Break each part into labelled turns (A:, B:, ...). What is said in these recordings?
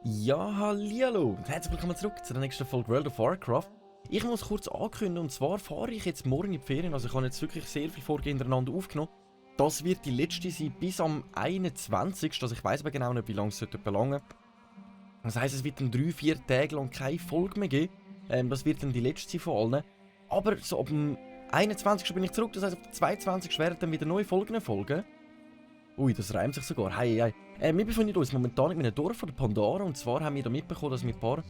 A: Ja, hallihallo und herzlich willkommen zurück zu der nächsten Folge World of Warcraft. Ich muss kurz ankündigen, und zwar fahre ich jetzt morgen in die Ferien, also ich habe jetzt wirklich sehr viele Folgen hintereinander aufgenommen. Das wird die letzte sein bis am 21. Also ich weiss aber genau nicht, wie lange es belangen sollte. Das heisst, es wird dann 3-4 Tage lang keine Folge mehr geben. Das wird dann die letzte sein von allen. Aber so ab dem 21. bin ich zurück, das heisst, auf dem 22. werden dann wieder neue Folgen folgen. Ui, das reimt sich sogar. Hei. Wir befinden uns momentan in einem Dorf von der Pandaren. Und zwar haben wir da mitbekommen, dass wir ein paar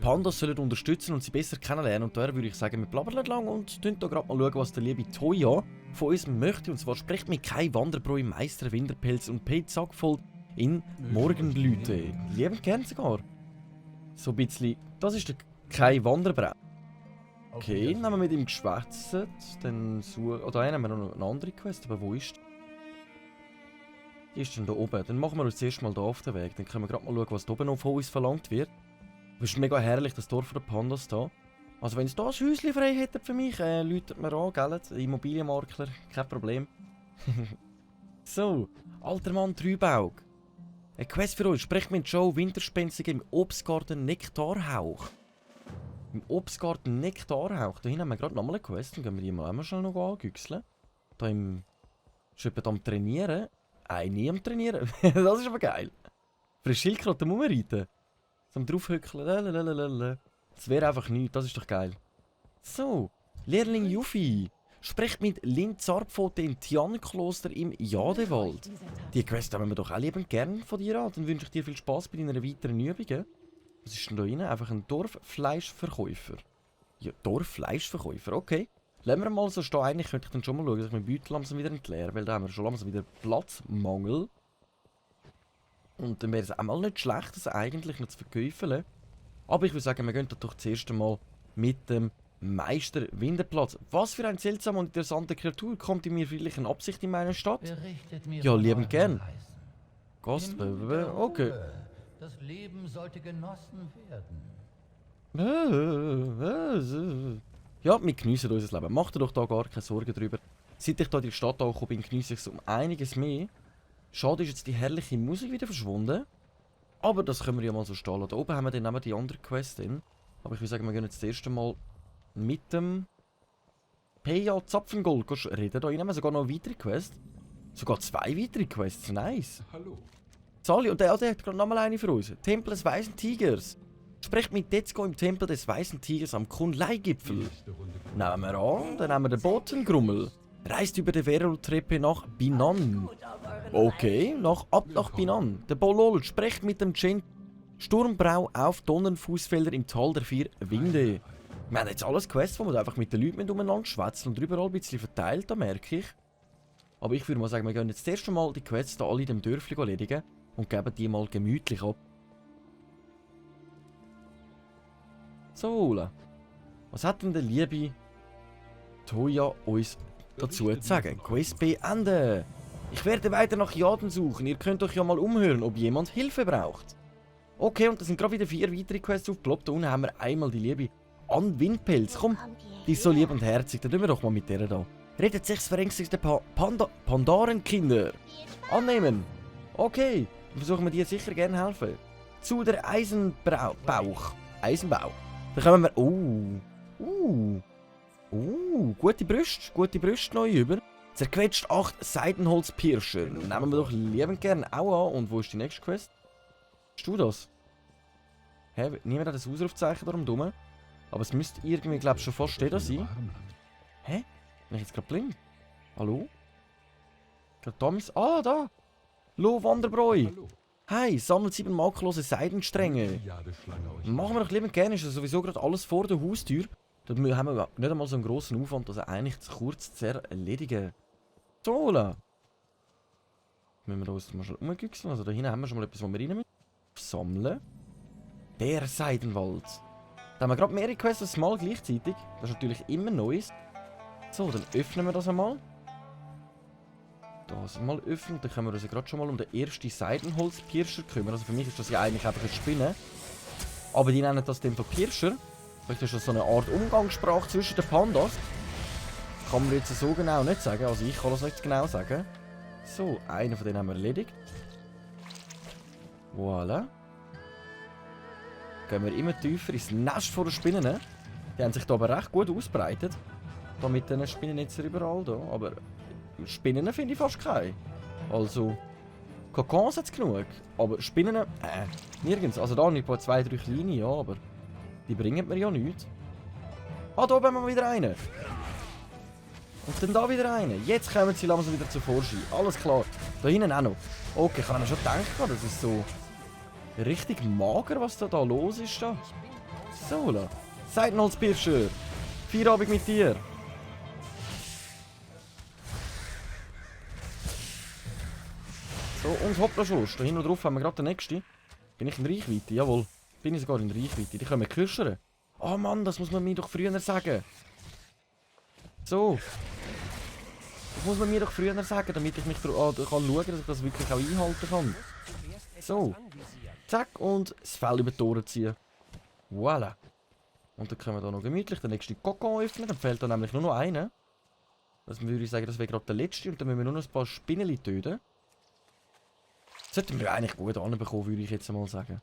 A: Pandas sollen unterstützen und sie besser kennenlernen. Und daher würde ich sagen, wir blabbern nicht lang und schauen da gerade mal schauen, was der liebe Toya von uns möchte. Und zwar spricht mit Kai Wanderbräu, Meister Winterpelz und Pete Sackvoll in Morgenblüte. Lieben gern sogar. So ein bisschen. Das ist der Kai Wanderbräu. Okay, dann haben wir mit ihm geschwätzt. Dann da haben wir noch eine andere Quest, aber wo ist die? Die ist denn da oben. Dann machen wir uns zuerst mal da auf den Weg. Dann können wir gerade mal schauen, was da oben noch von uns verlangt wird. Es ist mega herrlich, das Dorf der Pandas da. Also wenn es da ein Häuschen frei hätte für mich, läutet mir an, gell? Immobilienmakler, kein Problem. So, alter Mann Trübaug. Eine Quest für uns. Sprecht mit Joe Winterspensig im Obstgarten Nektarhauch. Im Obstgarten Nektarhauch. Da hinten haben wir gerade nochmal eine Quest. Dann gehen wir die mal einmal schnell noch angüchseln. Da im... Ist jemand am Trainieren. Nie am Trainieren. Das ist aber geil. Für eine Schildkröte muss man reiten. So am draufhückeln. Das wäre einfach nichts. Das ist doch geil. So. Lehrling Yuffie. Sprecht mit Lin Zarpfote im Tiankloster im Jadewald. Die Quest haben wir doch auch liebend gern von dir an. Dann wünsche ich dir viel Spaß bei deiner weiteren Übungen. Was ist denn da rein? Einfach ein Dorffleischverkäufer. Ja, Dorffleischverkäufer, okay. Lassen wir mal so stehen. Eigentlich könnte ich dann schon mal schauen, dass ich meinen Beutel langsam wieder entleere, weil da haben wir schon langsam wieder Platzmangel. Und dann wäre es auch mal nicht schlecht, das eigentlich noch zu verkäufeln. Aber ich würde sagen, wir gehen doch zuerst einmal mit dem Meister Winterplatz. Was für eine seltsame und interessante Kreatur kommt in mir friedlichen Absicht in meine Stadt? Ja, liebend gern. Gast, okay.
B: Das Leben sollte genossen werden.
A: Ja, wir geniessen unser Leben. Macht dir doch da gar keine Sorgen drüber. Seit ich da in die Stadt angekommen bin, geniesse ich es um einiges mehr. Schade ist jetzt die herrliche Musik wieder verschwunden. Aber das können wir ja mal so stehen lassen. Da oben haben wir dann die andere Quest in. Aber ich würde sagen, wir gehen jetzt das erste Mal mit dem Peja Zapfengold reden. Da haben wir sogar noch eine weitere Quest. Sogar 2 weitere Quests. Nice.
C: Hallo.
A: Sali, und der hat gerade nochmal eine für uns. Tempel des Weißen Tigers. Sprecht mit Detzko im Tempel des Weißen Tigers am Kunlei-Gipfel. Nehmen wir an, dann nehmen wir den Botengrummel. Reist über die Verol-Treppe nach Binan. Okay, ab nach Binan. Der Bolol sprecht mit dem Gent Sturmbrau auf Donnenfußfelder im Tal der 4 Winde. Wir haben jetzt alles Quests, wo wir einfach mit den Leuten umeinander schwätzen und überall ein bisschen verteilt, da merke ich. Aber ich würde mal sagen, wir gehen jetzt das erste Mal die Quests da alle in dem Dörfli erledigen und geben die mal gemütlich ab. So, was hat denn der liebe Toya uns dazu zu sagen? Quest beenden. Ich werde weiter nach Jaden suchen. Ihr könnt euch ja mal umhören, ob jemand Hilfe braucht. Okay, und da sind gerade wieder 4 weitere Quests aufgeploppt. Da unten haben wir einmal die liebe Ann Windpelz. Komm, die ist so lieb und herzig. Dann tun wir doch mal mit der da. Rettet sich das verängstigte Pandarenkinder. Annehmen. Okay, dann versuchen wir dir sicher gerne helfen. Zu der Eisenbau. Dann kommen wir... gute Brüste neu über. Zerquetscht 8 Seidenholzpirscher. Nehmen wir doch liebend gerne auch an. Und wo ist die nächste Quest? Bist du das? Hä? Niemand hat das Ausrufzeichen darum dumm. Aber es müsste irgendwie, glaube ich, schon fast da sein. Hä? Bin ich jetzt gerade blind? Hallo? Da! Lo Wanderbräu! Hey, sammelt 7 makellose Seidenstränge. Machen wir doch lieber gerne, ist ja sowieso gerade alles vor der Haustür. Dort haben wir nicht einmal so einen grossen Aufwand, das eigentlich zu kurz zu erledigen. So, müssen wir uns mal schon umgüchseln. Also da hinten haben wir schon mal etwas, was wir rein müssen. Sammeln. Der Seidenwald. Da haben wir gerade mehrere Quests mal gleichzeitig. Das ist natürlich immer Neues. So, dann öffnen wir das einmal. Das mal öffnen, dann können wir uns gerade schon mal um den ersten Seidenholzpirscher kümmern. Also für mich ist das ja eigentlich einfach eine Spinne. Aber die nennen das dann von Pirscher. Vielleicht ist das so eine Art Umgangssprache zwischen den Pandas. Kann man jetzt so genau nicht sagen. Also ich kann das nicht genau sagen. So, einen von denen haben wir erledigt. Voilà. Gehen wir immer tiefer ins Nest von den Spinnen. Die haben sich da aber recht gut ausbreitet. Da mit den Spinnennetzer überall da. Aber Spinnen finde ich fast keine. Also, Kokons hat es genug. Aber Spinnen, nirgends. Also da habe ich ein paar 2, 3 kleine, ja, aber die bringen mir ja nichts. Ah, da oben haben wir wieder einen. Und dann da wieder einen. Jetzt kommen sie langsam wieder zu Vorschein. Alles klar. Da hinten auch noch. Okay, ich habe mir schon gedacht, das ist so richtig mager, was da los ist. Da. So, la. Seitenholzpirscher. Feierabend mit dir. So, und hoppla Schuss. Da hinten drauf haben wir gerade den nächsten. Bin ich in Reichweite? Jawohl. Bin ich sogar in Reichweite. Die können wir kirschern. Oh Mann, das muss man mir doch früher sagen. So. Das muss man mir doch früher sagen, damit ich mich kann schauen, dass ich das wirklich auch einhalten kann. So. Zack, und das Fell über die Ohren ziehen. Voilà. Und dann können wir da noch gemütlich den nächsten Kokon öffnen. Dann fehlt da nämlich nur noch einer. Das würde ich sagen, das wäre gerade der letzte. Und dann müssen wir nur noch ein paar Spinneli töten. Das sollten wir eigentlich gut anbekommen, würde ich jetzt mal sagen.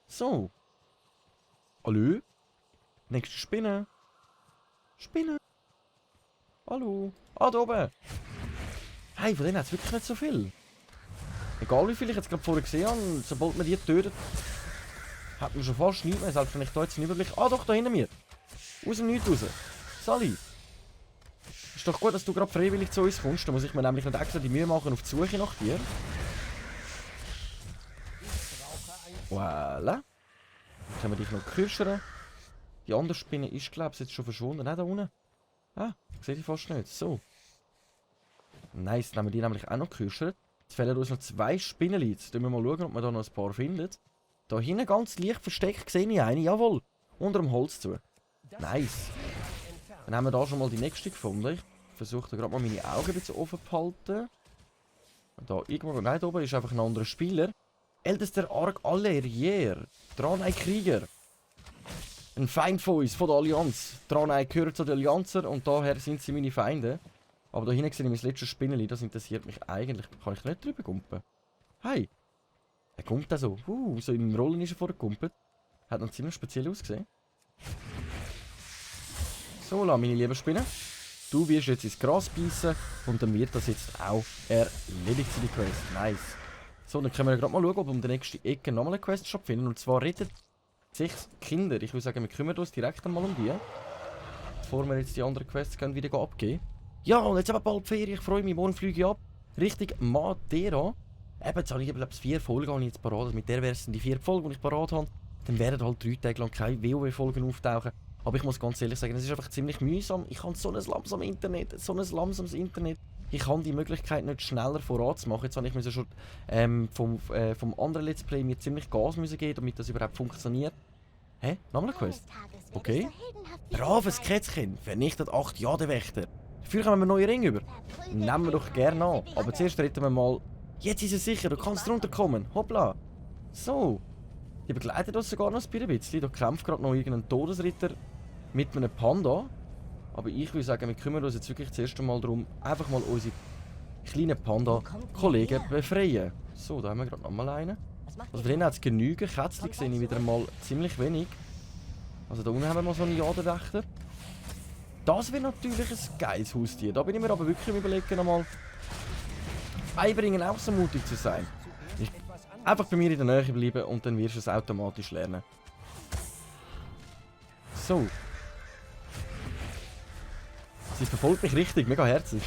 A: So. Hallo? Nächste Spinne. Spinne. Hallo. Ah, da oben. Hey, von denen hat es wirklich nicht so viel. Egal wie viel ich jetzt gerade vorher gesehen habe, sobald man die tötet, hat man schon fast nichts mehr. Selbst wenn ich da jetzt einen Überblick... Ah doch, da hinter mir. Aus dem Nichts raus. Sally. Ist doch gut, dass du gerade freiwillig zu uns kommst. Da muss ich mir nämlich nicht extra die Mühe machen auf die Suche nach dir. Voilà. Dann können wir dich noch kirschern. Die andere Spinne ist, glaube ich, jetzt schon verschwunden. Nein, da unten. Ah, ich sehe die fast nicht. So. Nice, dann haben wir die nämlich auch noch gekirschert. Jetzt fehlen uns noch 2 Spinnenli. Jetzt schauen wir mal, ob wir da noch ein paar finden. Da hinten ganz leicht versteckt sehe ich eine. Jawohl. Unter dem Holz zu. Nice. Dann haben wir da schon mal die nächste gefunden. Ich versuche da gerade mal meine Augen ein bisschen offen zu halten. Da irgendwo, nein, da oben ist einfach ein anderer Spieler. Ältester Arg Allerrier. Tranei Krieger. Ein Feind von uns, von der Allianz. Tranei gehört zu den Allianzer und daher sind sie meine Feinde. Aber da hinten sehe ich mein letztes Spinneli, das interessiert mich eigentlich. Kann ich nicht drüber gumpen? Hey! Er kommt da so. So im Rollen ist er vorgegumpelt. Hat noch ziemlich speziell ausgesehen. So, meine lieben Spinnen. Du wirst jetzt ins Gras beißen und dann wird das jetzt auch erledigt für die Quest. Nice. So, dann können wir gerade mal schauen, ob wir um die nächste Ecke nochmal einen Quest-Shop finden. Und zwar rettet sich Kinder. Ich würde sagen, wir kümmern uns direkt einmal um die. Bevor wir jetzt die anderen Quests können wieder abgeben. Ja, und jetzt aber bald Ferien. Ich freue mich, morgen fliege ich ab. Richtig Madeira. Eben, jetzt habe ich glaube 4 Folgen jetzt parat. Also mit der wäre es die 4 Folgen, die ich parat habe. Dann werden halt 3 Tage lang keine WoW-Folgen auftauchen. Aber ich muss ganz ehrlich sagen, es ist einfach ziemlich mühsam. Ich habe so ein langsames Internet. Ich habe die Möglichkeit nicht schneller voranzumachen. Jetzt habe ich mir schon vom anderen Let's Play mir ziemlich Gas müssen geben, damit das überhaupt funktioniert. Hä? Nochmal eine Quest? Okay. Braves Kätzchen, vernichtet 8 Jadewächter. Dafür kommen wir neue Ringe über. Nehmen wir doch gerne an. Aber zuerst retten wir mal... Jetzt ist es sicher, du kannst runterkommen. Hoppla. So. Die begleitet uns sogar noch ein bisschen. Da kämpft gerade noch irgendein Todesritter mit einem Panda. Aber ich würde sagen, wir kümmern uns jetzt wirklich zuerst einmal darum, einfach mal unsere kleinen Panda-Kollegen befreien. So, da haben wir gerade nochmal einen. Also von denen hat es genügend. Kätzchen sehe ich wieder mal ziemlich wenig. Also da unten haben wir mal so einen Jadewächter. Das wäre natürlich ein geiles Haustier. Da bin ich mir aber wirklich am Überlegen, einmal beibringen, auch so mutig zu sein. Einfach bei mir in der Nähe bleiben und dann wirst du es automatisch lernen. So. Sie verfolgt mich richtig, mega herzig.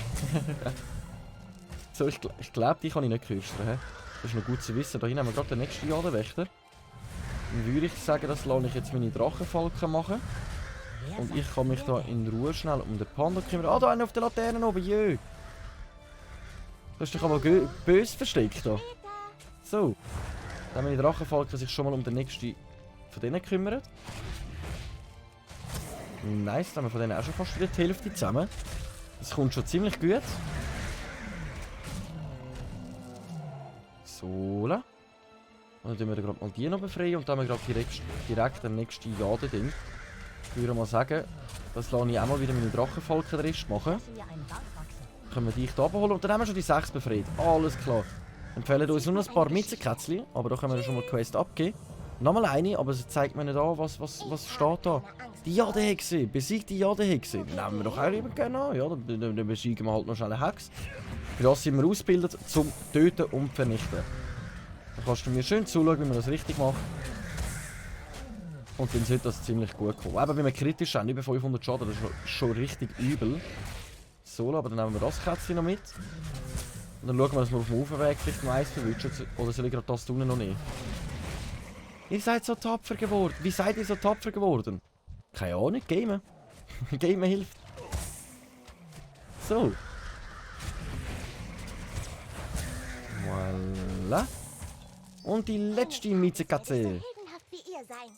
A: So, ich glaube, die kann ich nicht küssen. Das ist noch gut zu wissen. Da hinten haben wir gerade den nächsten Jadewächter. Dann würde ich sagen, das lasse ich jetzt meine Drachenfalken machen. Und ich kann mich da in Ruhe schnell um den Panda kümmern. Ah, da einer auf der Laterne oben, jö. Da ist doch aber böse versteckt da. So. Dann haben meine Drachenfalken sich schon mal um den nächsten von denen kümmern. Nice, dann haben wir von denen auch schon fast wieder die Hälfte zusammen. Das kommt schon ziemlich gut. So. Und dann tun wir gerade mal die noch befreien und dann haben wir gerade direkt den nächsten Jade-Ding. Ich würde mal sagen, das lasse ich auch mal wieder meine Drachenfalken Rest machen. Können wir dich hier abholen und dann haben wir schon die 6 befreit. Alles klar. Empfehlen uns nur noch ein paar Mitzenkätzchen, aber da können wir schon mal die Quest abgeben. Nochmal eine, aber sie zeigt mir nicht an, was steht da. Die Jadehexe, besiegt die Jadehexe. Nehmen wir doch auch lieber gerne an, ja, dann besiegen wir halt noch schnell eine Hexe. Für das sind wir ausgebildet, zum Töten und Vernichten. Dann kannst du mir schön zuschauen, wie man das richtig macht. Und dann sollte das ziemlich gut kommen. Eben, wenn wir kritisch haben, über 500 Schaden, das ist schon richtig übel. So, aber dann nehmen wir das Kätzchen noch mit. Und dann schauen wir, dass wir auf dem Aufweg vielleicht noch eins verwünschen. Oder soll ich gerade das unten noch nehmen? Ihr seid so tapfer geworden. Wie seid ihr so tapfer geworden? Keine Ahnung, Gamen. Gamen hilft. So. Voilà. Und die letzte Miezekatze.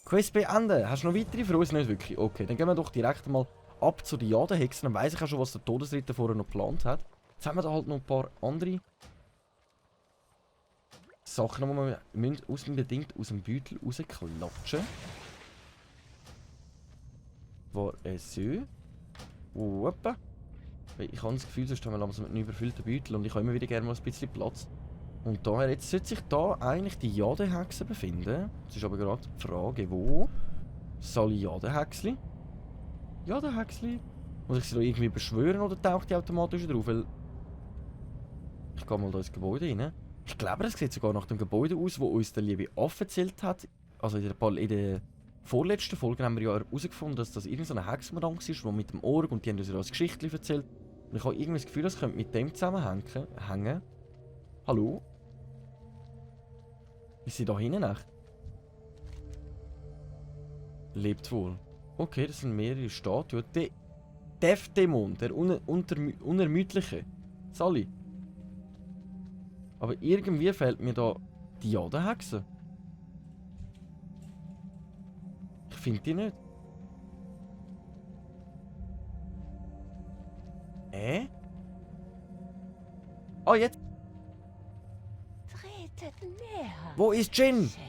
A: Quest beenden. Hast du noch weitere für uns? Nicht wirklich. Okay, dann gehen wir doch direkt mal ab zu den Jadenhexen. Dann weiss ich auch schon, was der Todesritter vorher noch geplant hat. Jetzt haben wir da halt noch ein paar andere Sachen, die wir unbedingt aus dem Beutel rausklatschen. War es so? Opa. Ich habe das Gefühl, sonst haben wir langsam einen überfüllten Beutel und ich habe immer wieder gerne mal ein bisschen Platz. Und daher, jetzt sollte sich da eigentlich die Jadehexe befinden. Es ist aber gerade die Frage, wo soll ich Jadehexli? Jadehexli? Muss ich sie da irgendwie beschwören oder taucht die automatisch drauf? Weil ich gehe mal da ins Gebäude rein. Ich glaube, das sieht sogar nach dem Gebäude aus, wo uns der liebe Affe erzählt hat. Also in der vorletzten Folge haben wir ja herausgefunden, dass das irgendein Hexenrang ist, der mit dem Org und die haben uns ja das Geschichtchen erzählt. Und ich habe irgendwie das Gefühl, das könnte mit dem zusammenhängen. Hallo? Ist sie da hinten echt? Lebt wohl. Okay, das sind mehrere Statuen. Der Dev-Dämon, der Unermüdliche. Sally. Aber irgendwie fehlt mir da die Jadehexe. Ich finde die nicht. Oh, jetzt.
C: Tretet näher.
A: Wo ist Jin?
C: Schätzchen,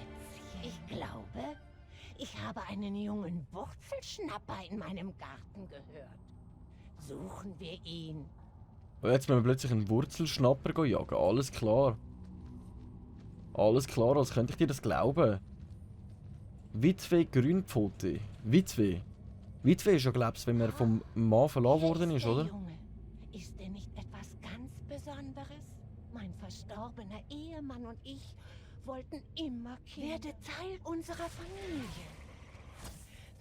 C: ich glaube, ich habe einen jungen Wurzelschnapper in meinem Garten gehört. Suchen wir ihn.
A: Und jetzt müssen wir plötzlich einen Wurzelschnapper jagen. Alles klar. Alles klar, als könnte ich dir das glauben. Witwe Grünpfote. Witwe. Witwe ist ja, glaubst du, wenn man vom Mann verlassen worden ist, oder?
C: Junge, ist er nicht etwas ganz Besonderes? Mein verstorbener Ehemann und ich wollten immer Kinder. Werde Teil unserer Familie.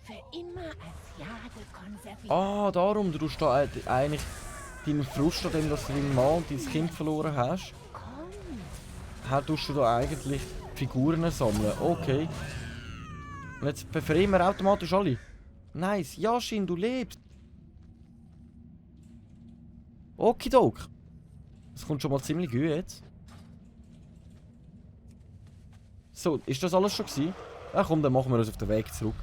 C: Für immer als Jade konserviert.
A: Ah, darum, du tust da eigentlich deinen Frust an dem, dass du deinen Mann und dein Kind verloren hast. Tust du da eigentlich Figuren sammeln. Okay. Und jetzt befreien wir automatisch alle. Nice. Yashin, du lebst. Okidok. Das kommt schon mal ziemlich gut jetzt. So, ist das alles schon gewesen? Ja komm, dann machen wir uns auf den Weg zurück.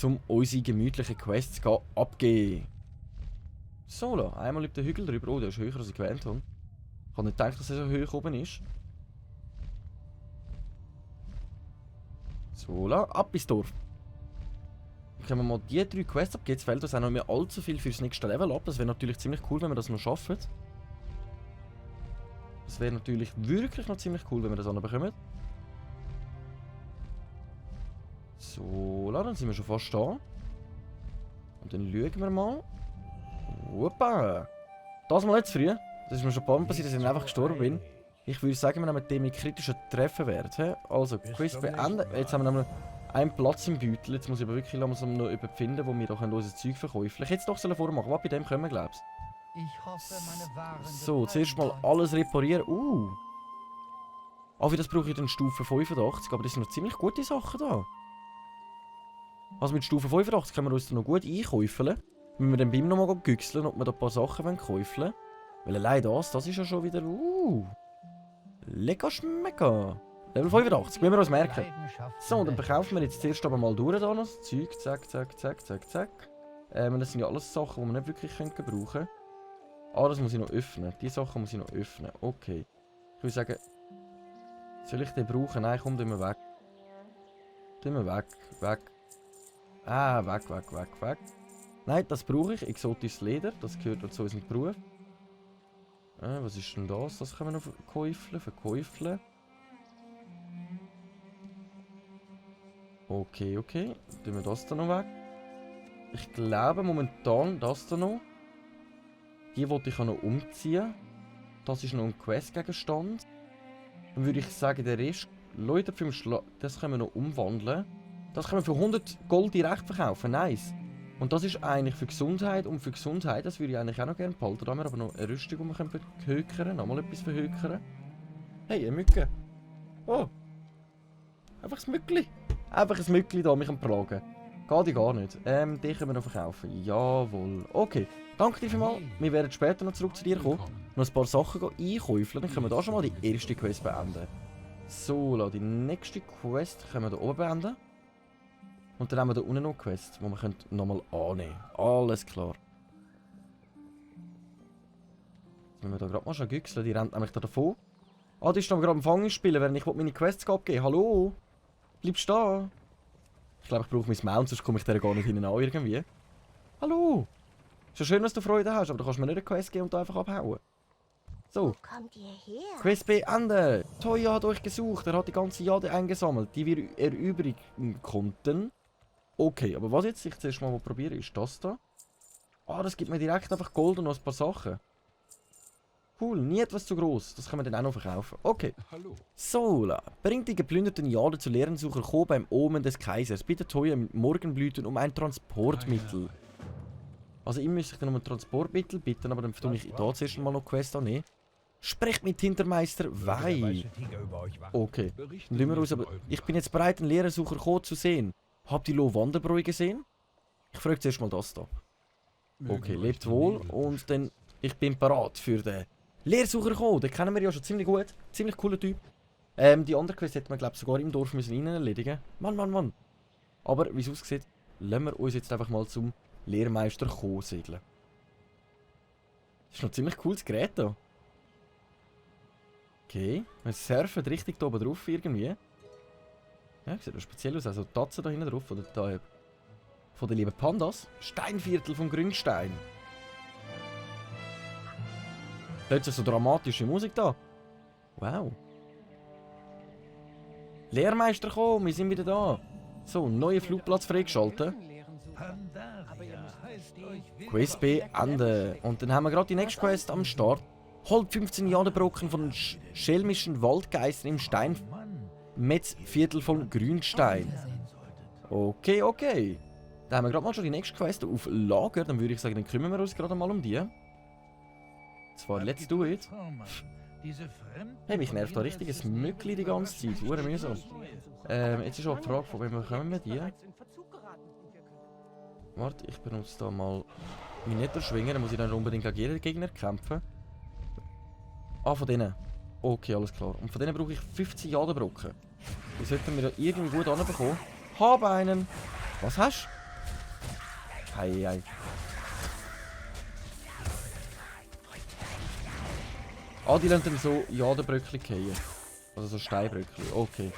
A: Um unsere gemütlichen Quests abgeben. So, da. Einmal über den Hügel drüber. Oh, der ist höher, als ich gewählt habe. Ich habe nicht gedacht, dass er so hoch oben ist. So, la, ab ins Dorf. Dann können wir mal die 3 Quests abgeben. Jetzt fehlt uns auch noch mehr allzu viel fürs nächste Level ab. Das wäre natürlich ziemlich cool, wenn wir das noch schaffen. Das wäre natürlich wirklich noch ziemlich cool, wenn wir das anbekommen. So, la, dann sind wir schon fast da. Und dann schauen wir mal. Opa! Das mal nicht zu früh. Das ist mir schon ein paar Mal passiert, dass ich einfach gestorben bin. Ich würde sagen, wir nehmen den mit kritischen Trefferwert. Also, Quest beenden. Jetzt haben wir nämlich einen Platz im Beutel. Jetzt muss ich aber wirklich langsam noch überfinden, wo wir da unser Zeug verkaufen. Vielleicht jetzt doch vormachen. Was bei dem können wir, glaubst du?
B: Ich hoffe, meine Waren
A: So, zuerst mal alles reparieren. Für das brauche ich dann Stufe 85. Aber das sind noch ziemlich gute Sachen da. Also mit Stufe 85 können wir uns dann noch gut einkaufen. Wenn wir dann beim nochmal güchseln, ob wir da ein paar Sachen kaufen wollen. Weil allein das ist ja schon wieder... Lecker schmecker. Level 85, müssen wir uns merken. So, dann verkaufen wir jetzt zuerst aber mal durch da noch das Zeug. Zack, zack, zack, zack, zack. Das sind ja alles Sachen, die wir nicht wirklich brauchen können. Ah, das muss ich noch öffnen. Die Sachen muss ich noch öffnen. Okay. Ich würde sagen... Soll ich den brauchen? Nein, komm, tun wir weg. Tun wir weg. Weg. Weg. Nein, das brauche ich. Exotisches Leder, das gehört zu unserem Beruf. Was ist denn das? Das können wir noch verkäufeln. Okay. Tun wir das dann noch weg. Ich glaube momentan das da noch. Die wollte ich auch noch umziehen. Das ist noch ein Questgegenstand. Dann würde ich sagen, der Rest, Leute, das können wir noch umwandeln. Das können wir für 100 Gold direkt verkaufen. Nice. Und das ist eigentlich für Gesundheit. Und für Gesundheit, das würde ich eigentlich auch noch gerne behalten. Da haben wir aber noch eine Rüstung, die wir verhökern können. Nochmal etwas verhökern. Hey, eine Mücke. Oh. Einfach ein Mückli. Einfach ein Mückli da mich am Plagen. Geht gar nicht. Die können wir noch verkaufen. Jawohl. Okay. Danke dir vielmals. Wir werden später noch zurück zu dir kommen. Noch ein paar Sachen einkäufeln. Dann können wir da schon mal die erste Quest beenden. So, die nächste Quest können wir da oben beenden. Und dann haben wir da unten noch eine Quest, die wir nochmal annehmen können. Alles klar. Jetzt müssen wir da gerade mal schon güchseln. Die rennt nämlich da davon. Ah, die ist noch gerade am Fangen spielen, während ich meine Quests abgeben. Hallo? Bleibst du da? Ich glaube, ich brauche mein Mount, sonst komme ich der gar nicht hinein an irgendwie. Hallo? Ist ja schön, dass du Freude hast, aber du kannst mir nicht eine Quest geben und da einfach abhauen. So.
C: Wo kommt ihr her?
A: Quest beenden. Toya hat euch gesucht. Er hat die ganze Jade eingesammelt, die wir erübrigen konnten. Okay, aber was jetzt ich zuerst mal probiere, ist das da. Ah, das gibt mir direkt einfach Gold und noch ein paar Sachen. Cool, nie etwas zu groß. Das können wir dann auch noch verkaufen. Okay.
D: Hallo.
A: Sola. Bringt die geplünderten Jade zu Lehrensucher Ko beim Omen des Kaisers. Bitte Toya mit Morgenblüten um ein Transportmittel. Also ich müsste dann um ein Transportmittel bitten, aber dann tue ich da zuerst mal noch Quest annehmen. Sprecht mit Hintermeister Wei. Okay. Dann wir raus, aber ich bin jetzt bereit, den Lehrersucher Ko zu sehen. Habt ihr Lo Wanderbräu gesehen? Ich frage zuerst mal das da. Okay, lebt wohl. Und dann, ich bin parat für den Lehrsucher Ko. Den kennen wir ja schon ziemlich gut. Ziemlich cooler Typ. Die andere Quest hätten wir, glaube ich, sogar im Dorf müssen erledigen. Mann. Aber, wie es aussieht, lassen wir uns jetzt einfach mal zum Lehrmeister Ko segeln. Das ist noch ein ziemlich cooles Gerät hier. Okay, wir surfen richtig da oben drauf irgendwie. Ja, sieht speziell aus. Also Tatzen da hinten drauf. Oder da von den lieben Pandas. Steinviertel vom Grünstein. Plötzlich so dramatische Musik da. Wow. Lehrmeister komm, wir sind wieder da. So, neuer Flugplatz freigeschaltet. Quest beenden. Und dann haben wir gerade die nächste Quest am Start. Holt 15 Jadebrocken von den schelmischen Waldgeistern im Steinmetzviertel von Grünstein. Okay. Da haben wir gerade mal schon die nächste Quest auf Lager. Dann würde ich sagen, dann kümmern wir uns gerade mal um die. Zwar, let's do it. Hey, mich nervt da richtig ein Mückli die ganze Zeit. Hure mühsam. Jetzt ist auch die Frage, von wem kommen wir die? Warte, ich benutze da mal mein Netterschwinger. Dann muss ich dann unbedingt gegen jeden Gegner kämpfen. Ah, von denen. Okay, alles klar. Und von denen brauche ich 15 Jadebrocken. Die sollten wir ja irgendwie gut anbekommen. Habe einen! Was hast du? Hei. Ah, die lassen dann so Jadebröckchen fallen. Also so Steinbröckchen. Okay.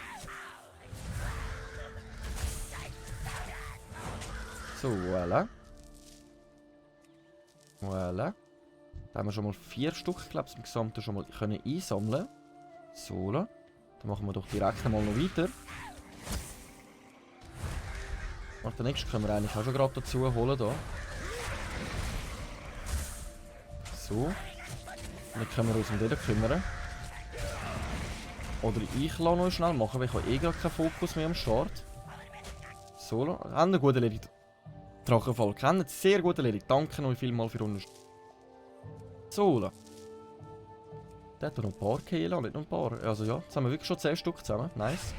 A: So, voilà. Da haben wir schon mal 4 Stück, ich glaube, im Gesamten schon mal können einsammeln. So, dann machen wir doch direkt mal noch weiter. Und den nächsten können wir eigentlich auch schon gerade dazu holen. Da. So. Dann können wir uns um den kümmern. Oder ich lasse noch schnell machen, weil ich habe eh gar keinen Fokus mehr am Start. So, haben wir gut erledigt. Drachenfall kennen, sehr gut erledigt. Danke euch vielmals für uns. So, der hat noch ein paar Kehlen, nicht noch ein paar. Also ja, jetzt haben wir wirklich schon 10 Stück zusammen. Nice.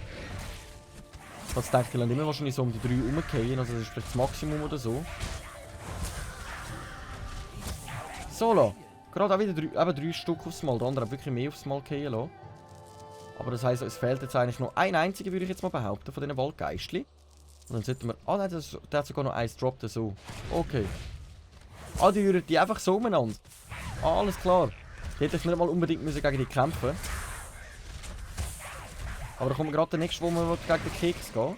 A: Ich denke, die lassen immer wahrscheinlich so um die 3 rumgehen, also das ist vielleicht das Maximum oder so. So, gerade auch wieder 3 Stück aufs Mal. Der andere hat wirklich mehr aufs Mal gehen lassen. Aber das heisst, es fehlt jetzt eigentlich noch ein einziger, würde ich jetzt mal behaupten, von diesen Waldgeistchen. Und dann sollten wir... Ah nein, der hat sogar noch eins gedroppt, so. Okay. Ah, die rühren die einfach so umeinander. Ah, alles klar. Die hätte ich nicht mal unbedingt müssen gegen die kämpfen. Aber da kommt gerade der nächste, wo wir gegen den Keks gehen.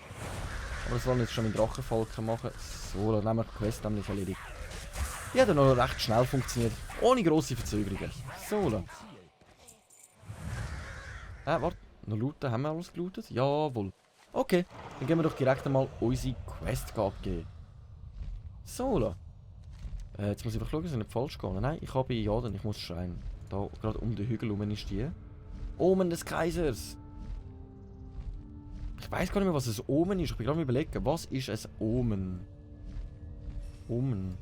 A: Aber das wollen wir jetzt schon mit Drachenfalken machen. So, dann nehmen wir die Quest nämlich erledigt. Die hat dann noch recht schnell funktioniert. Ohne grosse Verzögerungen. So. Warte. Noch looten. Haben wir alles gelootet? Jawohl. Okay. Dann gehen wir doch direkt einmal unsere Quest abgeben. So. Jetzt muss ich einfach schauen, dass ich nicht falsch gehe. Nein, ich habe ja, denn ich muss schreien. Da, gerade um den Hügel herum ist die. Omen des Kaisers. Ich weiß gar nicht mehr, was ein Omen ist. Ich bin gerade mal überlegen, was ist ein Omen? Omen.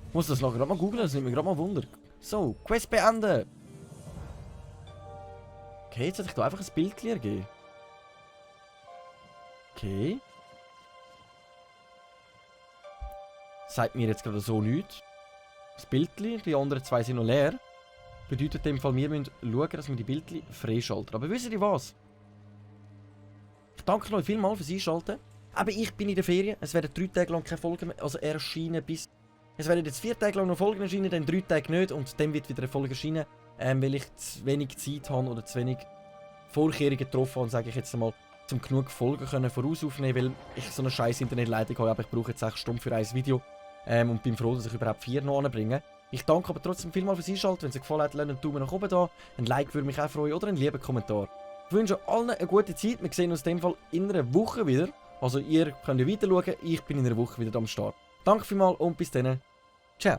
A: Ich muss das nachher gerade mal googeln, das nimmt mich gerade mal Wunder. So, Quest beenden. Okay, jetzt hätte ich da einfach ein Bild gegeben. Okay. Sagt mir jetzt gerade so nichts. Das Bildli, die anderen zwei sind noch leer. Bedeutet in dem Fall, wir müssen schauen, dass wir die Bildli freischalten. Aber wisst ihr was? Ich danke euch vielmals fürs Einschalten. Aber ich bin in der Ferien. Es werden 3 Tage lang keine Folgen mehr erscheinen. Es werden jetzt 4 Tage lang noch Folgen erscheinen, dann 3 Tage nicht. Und dann wird wieder eine Folge erscheinen. Weil ich zu wenig Zeit habe oder zu wenig Vorkehrungen getroffen habe, sage ich jetzt einmal, um genug Folgen vorausaufnehmen, weil ich so eine scheiß Internetleitung habe. Aber ich brauche jetzt 6 Stunden für ein Video. Und bin froh, dass ich überhaupt 4 noch anbringe. Ich danke aber trotzdem vielmals fürs Einschalten. Wenn es euch gefallen hat, lasst einen Daumen nach oben da. Ein Like würde mich auch freuen oder einen lieben Kommentar. Ich wünsche allen eine gute Zeit. Wir sehen uns in dem Fall in einer Woche wieder. Also ihr könnt ja weiter schauen. Ich bin in einer Woche wieder am Start. Danke vielmals und bis dann. Ciao.